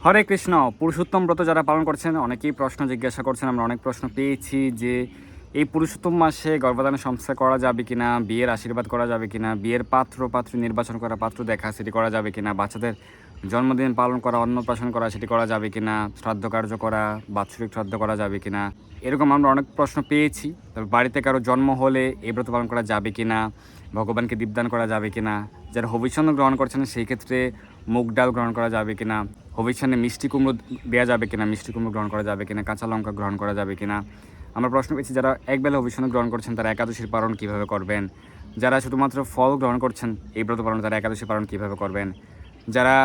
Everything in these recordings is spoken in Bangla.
হরে কৃষ্ণ। পুরুষোত্তম ব্রত যারা পালন করছেন অনেকেই প্রশ্ন জিজ্ঞাসা করছেন, আমরা অনেক প্রশ্ন পেয়েছি যে এই পুরুষোত্তম মাসে গর্ভধারণ সংস্কার করা যাবে কিনা, বিয়ের আশীর্বাদ করা যাবে কিনা, বিয়ের পাত্রী নির্বাচন করা, পাত্র দেখা সেটি করা যাবে কিনা, বাচ্চাদের জন্মদিন পালন করা, অন্নপ্রাশন করা সেটি করা যাবে কিনা, শ্রাদ্ধ কার্য করা, বাৎসরিক শ্রাদ্ধ করা যাবে কিনা, এরকম আমরা অনেক প্রশ্ন পেয়েছি। তবে বাড়িতে কারো জন্ম হলে এই ব্রত পালন করা যাবে কিনা, ভগবানকে দীপদান করা যাবে কিনা, যারা হবিষ্যন্ন গ্রহণ করছেন সেই ক্ষেত্রে মুগ ডাল গ্রহণ করা যাবে কিনা, হবিষ্যান্নে মিষ্টি কুমড়ো দেওয়া যাবে কিনা, মিষ্টি কুমড়ো গ্রহণ করা যাবে কিনা, কাঁচা লঙ্কা গ্রহণ করা যাবে কিনা। আমরা প্রশ্ন পেয়েছি যারা একবেলা হবিষ্যান্ন গ্রহণ করছেন তারা একাদশীর পালন কীভাবে করবেন, যারা শুধুমাত্র ফল গ্রহণ করছেন এই ব্রত পালন তারা একাদশী পালন কীভাবে করবেন, যারা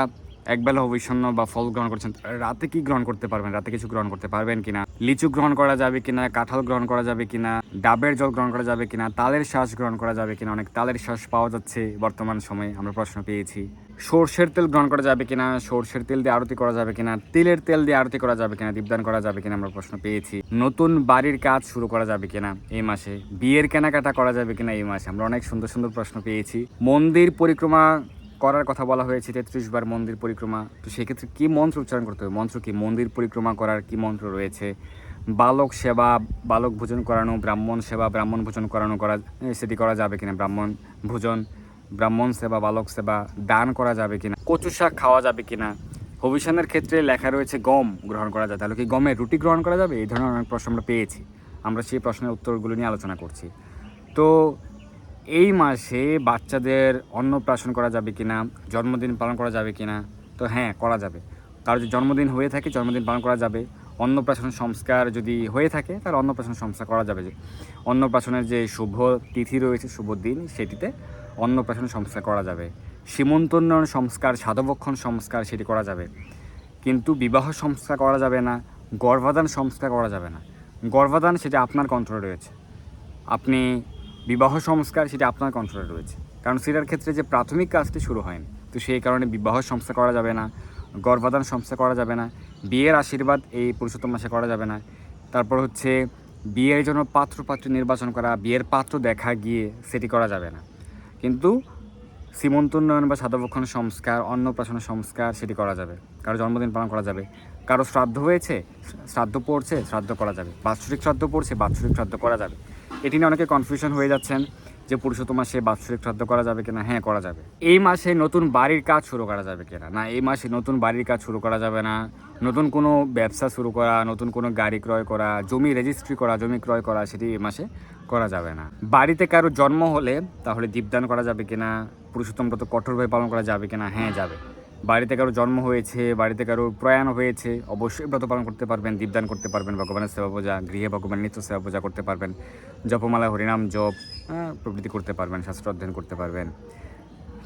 একবেলা হবিষ্যান্ন বা ফল গ্রহণ করছেন রাতে কি গ্রহণ করতে পারবেন, রাতে কিছু গ্রহণ করতে পারবেন কিনা, লিচু গ্রহণ করা যাবে কিনা, কাঁঠাল গ্রহণ করা যাবে কিনা, ডাবের জল গ্রহণ করা যাবে কিনা, তালের শ্বাস গ্রহণ করা যাবে কিনা, অনেক তালের শ্বাস পাওয়া যাচ্ছে বর্তমান সময়ে আমরা প্রশ্ন পেয়েছি। সর্ষের তেল গ্রহণ করা যাবে কিনা, সর্ষের তেল দিয়ে আরতি করা যাবে কিনা, তিলের তেল দিয়ে আরতি করা যাবে কিনা, দীপদান করা যাবে কিনা আমরা প্রশ্ন পেয়েছি। নতুন বাড়ির কাজ শুরু করা যাবে কিনা এই মাসে, বিয়ের কেনাকাটা করা যাবে কিনা এই মাসে, আমরা অনেক সুন্দর সুন্দর প্রশ্ন পেয়েছি। মন্দির পরিক্রমা করার কথা বলা হয়েছে 33 বার মন্দির পরিক্রমা, তো সেক্ষেত্রে কী মন্ত্র উচ্চারণ করতে হবে, মন্ত্র কি, মন্দির পরিক্রমা করার কি মন্ত্র রয়েছে, বালক সেবা, বালক ভোজন করানো, ব্রাহ্মণ সেবা, ব্রাহ্মণ ভোজন করানো সেটি করা যাবে কিনা, ব্রাহ্মণ ভোজন, ব্রাহ্মণ সেবা, বালক সেবা, দান করা যাবে কিনা, কচু শাক খাওয়া যাবে কিনা, হবিষ্যান্নের ক্ষেত্রে লেখা রয়েছে গম গ্রহণ করা যায়, তাহলে কি গমের রুটি গ্রহণ করা যাবে, এই ধরনের অনেক প্রশ্ন আমরা পেয়েছি। আমরা সেই প্রশ্নের উত্তরগুলো নিয়ে আলোচনা করছি। তো এই মাসে বাচ্চাদের অন্নপ্রাশন করা যাবে কিনা, জন্মদিন পালন করা যাবে কিনা, তো হ্যাঁ করা যাবে। কারো যদি জন্মদিন হয়ে থাকে জন্মদিন পালন করা যাবে। অন্নপ্রাশন সংস্কার যদি হয়ে থাকে তাহলে অন্নপ্রাশন সংস্কার করা যাবে। যে অন্নপ্রাশনের যে শুভ তিথি রয়েছে, শুভ দিন, সেটিতে অন্নপ্রাশন সংস্কার করা যাবে। সীমন্তোন্নয়ন সংস্কার, সাধবক্ষণ সংস্কার সেটি করা যাবে, কিন্তু বিবাহ সংস্কার করা যাবে না, গর্ভাধান সংস্কার করা যাবে না। গর্ভাধান সেটা আপনার কন্ট্রোলে রয়েছে, আপনি বিবাহ সংস্কার সেটা আপনার কন্ট্রোলে রয়েছে, কারণ সেটার ক্ষেত্রে যে প্রাথমিক কাজটি শুরু হয়নি, তো সেই কারণে বিবাহ সংস্থা করা যাবে না, গর্ভাধান সংস্থা করা যাবে না, বিয়ের আশীর্বাদ এই পুরুষোত্তম মাসে করা যাবে না। তারপর হচ্ছে বিয়ের জন্য পাত্রী নির্বাচন করা, বিয়ের পাত্র দেখা গিয়ে সেটি করা যাবে না, কিন্তু সীমন্তোন্নয়ন বা সাধবক্ষণ সংস্কার, অন্নপ্রাশন সংস্কার সেটি করা যাবে। কারো জন্মদিন পালন করা যাবে, কারো শ্রাদ্ধ হয়েছে, শ্রাদ্ধ পড়ছে, শ্রাদ্ধ করা যাবে, বাৎসরিক শ্রাদ্ধ পড়ছে, বাৎসরিক শ্রাদ্ধ করা যাবে। এটি নিয়ে অনেকে কনফিউশন হয়ে যাচ্ছেন যে পুরুষোত্তম মাসে বাৎসরিক শ্রাদ্ধ করা যাবে কিনা, হ্যাঁ করা যাবে। এই মাসে নতুন বাড়ির কাজ শুরু করা যাবে কিনা, না এই মাসে নতুন বাড়ির কাজ শুরু করা যাবে না। নতুন কোনো ব্যবসা শুরু করা, নতুন কোনো গাড়ি ক্রয় করা, জমি রেজিস্ট্রি করা, জমি ক্রয় করা সেটি এই মাসে করা যাবে না। বাড়িতে কারো জন্ম হলে তাহলে দীপদান করা যাবে কিনা, পুরুষোত্তম ব্রত কঠোরভাবে পালন করা যাবে কিনা, হ্যাঁ যাবে। বাড়িতে কারো জন্ম হয়েছে, বাড়িতে কারো প্রয়াণ হয়েছে, অবশ্যই ব্রত পালন করতে পারবেন, দীপদান করতে পারবেন, ভগবানের সেবা পূজা, গৃহে ভগবানের নিত্য সেবা পূজা করতে পারবেন, জপমালা হরিনাম জপ প্রভৃতি করতে পারবেন, শাস্ত্র অধ্যয়ন করতে পারবেন।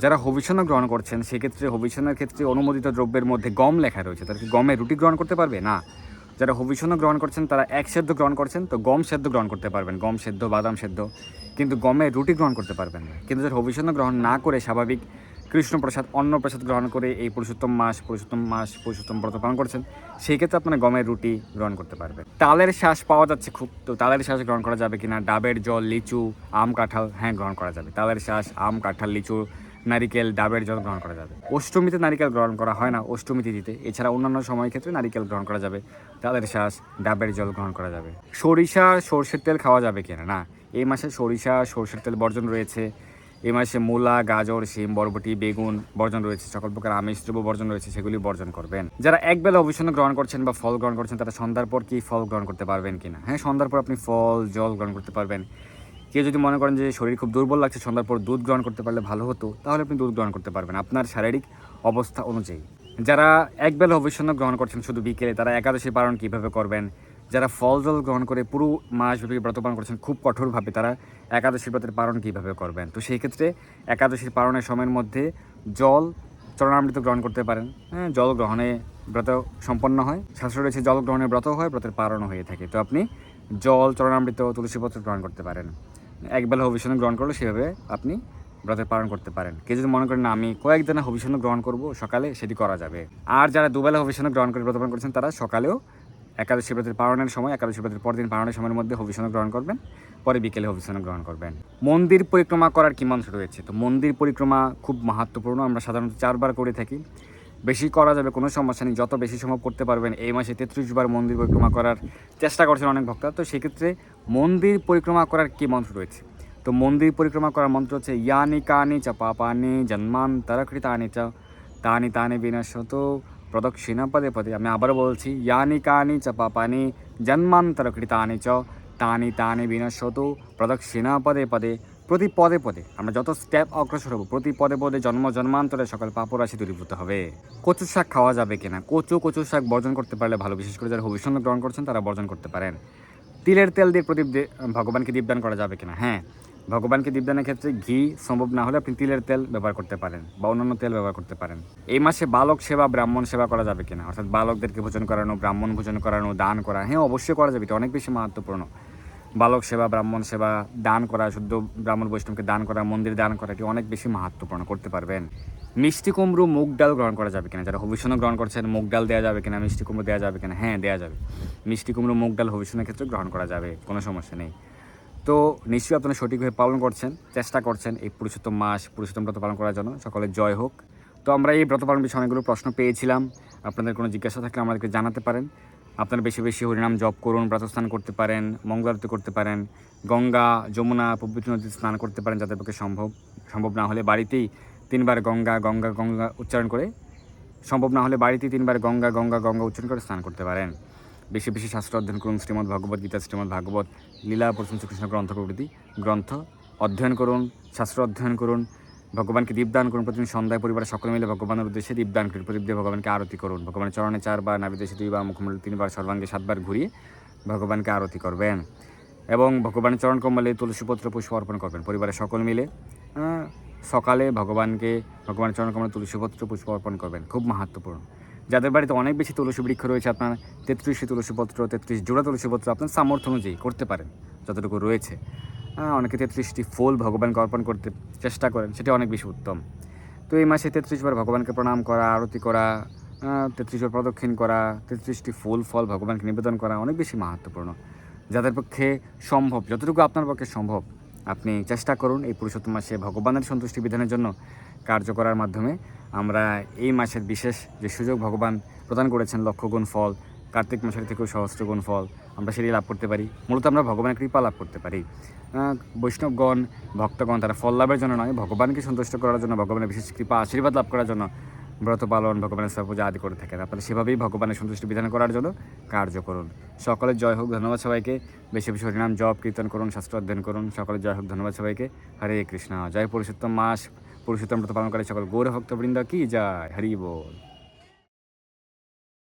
যারা হবিষ্যান্ন গ্রহণ করছেন সেক্ষেত্রে হবিষ্যান্নের ক্ষেত্রে অনুমোদিত দ্রব্যের মধ্যে গম লেখা রয়েছে, তারা কি গমের রুটি গ্রহণ করতে পারবে না। যারা হবিষ্যান্ন গ্রহণ করছেন তারা এক সেদ্ধ গ্রহণ করছেন, তো গম সেদ্ধ গ্রহণ করতে পারবেন, গম সেদ্ধ, বাদাম সেদ্ধ, কিন্তু গমের রুটি গ্রহণ করতে পারবেন না। কিন্তু যারা হবিষ্যান্ন গ্রহণ না করে স্বাভাবিক কৃষ্ণপ্রসাদ, অন্নপ্রসাদ গ্রহণ করে এই পুরুষোত্তম ব্রত পালন করছেন, সেই ক্ষেত্রে আপনারা গমের রুটি গ্রহণ করতে পারবেন। তালের শ্বাস পাওয়া যাচ্ছে খুব, তো তালের শ্বাস গ্রহণ করা যাবে কিনা, ডাবের জল, লিচু, আম, কাঁঠাল, হ্যাঁ গ্রহণ করা যাবে। তালের শ্বাস, আম, কাঁঠাল, লিচু, নারিকেল, ডাবের জল গ্রহণ করা যাবে। অষ্টমীতে নারিকেল গ্রহণ করা হয় না, অষ্টমী তিথিতে, এছাড়া অন্যান্য সময় ক্ষেত্রে নারিকেল গ্রহণ করা যাবে, তালের শ্বাস, ডাবের জল গ্রহণ করা যাবে। সরিষা, সর্ষের তেল খাওয়া যাবে কিনা, না এই মাসে সরিষা, সর্ষের তেল বর্জন রয়েছে। এই মাসে মূলা, গাজর, শিম, বরবটি, বেগুন বর্জন রয়েছে, সকল প্রকার আমিষ দ্রব্য বর্জন রয়েছে, সেগুলি বর্জন করবেন। যারা একবেলা অভিষেক গ্রহণ করছেন বা ফল গ্রহণ করছেন তারা সন্ধ্যার পর কি ফল গ্রহণ করতে পারবেন কিনা, হ্যাঁ সন্ধ্যার পর আপনি ফল, জল গ্রহণ করতে পারবেন। কেউ যদি মনে করেন যে শরীর খুব দুর্বল লাগছে, সন্ধ্যার পর দুধ গ্রহণ করতে পারলে ভালো হতো, তাহলে আপনি দুধ গ্রহণ করতে পারবেন আপনার শারীরিক অবস্থা অনুযায়ী। যারা একবেলা অভিষেক গ্রহণ করছেন শুধু বিকেলে, তারা একাদশী পালন কীভাবে করবেন। যারা ফল জল গ্রহণ করে পুরো মাসব্যাপী ব্রত পালন করছেন খুব কঠোরভাবে, তারা একাদশী ব্রতের পালন কীভাবে করবেন। তো সেই ক্ষেত্রে একাদশীর পালনের সময়ের মধ্যে জল, চরণামৃত গ্রহণ করতে পারেন। হ্যাঁ, জল গ্রহণে ব্রত সম্পন্ন হয়, শাস্ত্র রয়েছে জল গ্রহণে ব্রত হয়, ব্রতের পালনও হয়ে থাকে। তো আপনি জল, চরণামৃত, তুলসীপত্র গ্রহণ করতে পারেন। একবেলা হবিষ্যান্ন গ্রহণ করলে সেভাবে আপনি ব্রতের পালন করতে পারেন। কেউ যদি মনে করেন না আমি কয়েকদিন হবিষ্যান্ন গ্রহণ করব সকালে, সেটি করা যাবে। আর যারা দুবেলা হবিষ্যান্ন গ্রহণ করে ব্রত পালন করছেন তারা সকালেও একাদশী ব্রতের পালনের সময়, একাদশী ব্রতের পরদিন পালনের সময়ের মধ্যে হবিষ্যান্ন গ্রহণ করবেন, পরে বিকেলে হবিষ্যান্ন গ্রহণ করবেন। মন্দির পরিক্রমা করার কি মন্ত্র রয়েছে, তো মন্দির পরিক্রমা খুব মাহাত্ম্যপূর্ণ, আমরা সাধারণত 4 বার করে থাকি। বেশি করা যাবে, কোনো সমস্যা নেই, যত বেশি সম্ভব করতে পারবেন। এই মাসে 33 বার মন্দির পরিক্রমা করার চেষ্টা করছেন অনেক ভক্তরা, তো সেক্ষেত্রে মন্দির পরিক্রমা করার কী মন্ত্র রয়েছে? তো মন্দির পরিক্রমা করার মন্ত্র হচ্ছে ইয়ানি কানি চ পাপানি জন্মান্তরকৃতানি চ তানি তানি বিনশত প্রদক্ষিণা পদে পদে। আমি আবারও বলছি, ইয়ানি কানি চ পাপানি জন্মান্তরকৃতানি চ তানি তানি বিনশত প্রদক্ষিণা পদে পদে। প্রতি পদে পদে আমরা যত স্টেপ অগ্রসর হব, প্রতি পদে পদে জন্ম জন্মান্তরে সকল পাপরাশি দূরীভূত হবে। কচু শাক খাওয়া যাবে কিনা? কচু শাক বর্জন করতে পারলে ভালো, বিশেষ করে যারা হবিষ্যন্ন গ্রহণ করছেন তারা বর্জন করতে পারেন। তিলের তেল দিয়ে প্রদীপ ভগবানকে দীপদান করা যাবে কিনা? হ্যাঁ, ভগবানকে দীপদানের ক্ষেত্রে ঘি সম্ভব না হলে আপনি তিলের তেল ব্যবহার করতে পারেন বা অন্যান্য তেল ব্যবহার করতে পারেন। এই মাসে বালক সেবা ব্রাহ্মণ সেবা করা যাবে কিনা? অর্থাৎ বালকদেরকে ভোজন করানো, ব্রাহ্মণ ভোজন করানো, দান করা, হ্যাঁ অবশ্যই করা যাবে, এটা অনেক বেশি মাহাত্ম্যপূর্ণ। বালক সেবা, ব্রাহ্মণ সেবা, দান করা, শুদ্ধ ব্রাহ্মণ বৈষ্ণবকে দান করা, মন্দির দান করা, এটি অনেক বেশি মাহাত্ম্যপূর্ণ, করতে পারবেন। মিষ্টি কুমড়ো মুগ ডাল গ্রহণ করা যাবে কিনা? যারা হবিষ্যন্ন গ্রহণ করছেন, মুগ ডাল দেওয়া যাবে কিনা, মিষ্টি কুমড়ো দেওয়া যাবে কিনা? হ্যাঁ, দেওয়া যাবে। মিষ্টি কুমড়ো মুগ ডাল হবিষ্যন্নের ক্ষেত্রে গ্রহণ করা যাবে, কোনো সমস্যা নেই। তো নিশ্চয়ই আপনারা সঠিকভাবে পালন করছেন, চেষ্টা করছেন এই পুরুষোত্তম মাস, পুরুষোত্তম ব্রত পালন করার জন্য। সকলের জয় হোক। তো আমরা এই ব্রত পালন বিষয়ে অনেকগুলো প্রশ্ন পেয়েছিলাম, আপনাদের কোনো জিজ্ঞাসা থাকলে আমাদেরকে জানাতে পারেন। আপনারা বেশি বেশি হরিনাম জপ করুন, প্রাতঃস্নান করতে পারেন, মঙ্গলারতি করতে পারেন, গঙ্গা যমুনা পবিত্র নদীতে স্নান করতে পারেন, যাদের পক্ষে সম্ভব না হলে বাড়িতেই 3 বার গঙ্গা গঙ্গা গঙ্গা উচ্চারণ করে, সম্ভব না হলে বাড়িতেই 3 বার গঙ্গা গঙ্গা গঙ্গা উচ্চারণ করে স্নান করতে পারেন। বেশি বেশি শাস্ত্র অধ্যয়ন করুন, শ্রীমদ্ ভগবদ্ গীতা, শ্রীমদ্ ভাগবত, লীলা প্রশংসা কৃষ্ণ গ্রন্থ প্রভৃতি গ্রন্থ অধ্যয়ন করুন, শাস্ত্র অধ্যয়ন করুন, ভগবানকে দীপদান করুন। প্রতিদিন সন্ধ্যায় পরিবারের সকলে মিলে ভগবানের উদ্দেশ্যে দীপদান করুন, প্রদীপ দিয়ে ভগবানকে আরতি করুন। ভগবানের চরণে 4 বার, নাভিদেশে 2 বার, মুখমণ্ডলে 3 বার, সর্বাঙ্গে 7 বার ঘুরিয়ে ভগবানকে আরতি করবেন এবং ভগবানের চরণ কমলে তুলসীপত্র পুষ্প অর্পণ করবেন। পরিবারের সকল মিলে সকালে ভগবানের চরণ কমলে তুলসীপত্র পুষ্প অর্পণ করবেন, খুব মাহাত্ম্যপূর্ণ। যাদের বাড়িতে অনেক বেশি তুলসী বৃক্ষ রয়েছে, আপনার 33টি তুলসীপত্র, 33 জোড়া তুলসীপত্র আপনার সামর্থ্য অনুযায়ী করতে পারেন, যতটুকু রয়েছে। অনেকে 33টি ফুল ভগবানকে অর্পণ করতে চেষ্টা করেন, সেটা অনেক বেশি উত্তম। তো এই মাসে 33 বার ভগবানকে প্রণাম করা, আরতি করা, 33 বার প্রদক্ষিণ করা, 33টি ফুল ফল ভগবানকে নিবেদন করা অনেক বেশি মাহাত্ম্যপূর্ণ। যাদের পক্ষে সম্ভব, যতটুকু আপনার পক্ষে সম্ভব, আপনি চেষ্টা করুন এই পুরুষোত্তম মাসে ভগবানের সন্তুষ্টি বিধানের জন্য কার্য করার মাধ্যমে আমরা এই মাসের বিশেষ যে সুযোগ ভগবান প্রদান করেছেন, লক্ষগুণ ফল, কার্তিক মাসের থেকেও সহস্রগুণ ফল আমরা সেটি লাভ করতে পারি। মূলত আমরা ভগবানের কৃপা লাভ করতে পারি। বৈষ্ণবগণ, ভক্তগণ তারা ফল লাভের জন্য নয়, ভগবানকে সন্তুষ্ট করার জন্য, ভগবানের বিশেষ কৃপা আশীর্বাদ লাভ করার জন্য ব্রত পালন, ভগবানের পূজা আদি করে থাকেন। আপনারা সেভাবেই ভগবানের সন্তুষ্টি বিধান করার জন্য কার্য করুন। সকলের জয় হোক। ধন্যবাদ সবাইকে। বেশি বেশি হরিনাম জপ কীর্তন করুন, শাস্ত্র অধ্যয়ন করুন। সকলের জয় হোক। ধন্যবাদ সবাইকে। হরে কৃষ্ণ। জয় পুরুষোত্তম মাস, পুরুষোত্তম ব্রত পালন করে সকল গৌর ভক্তবৃন্দ কি জয়। হরি বল।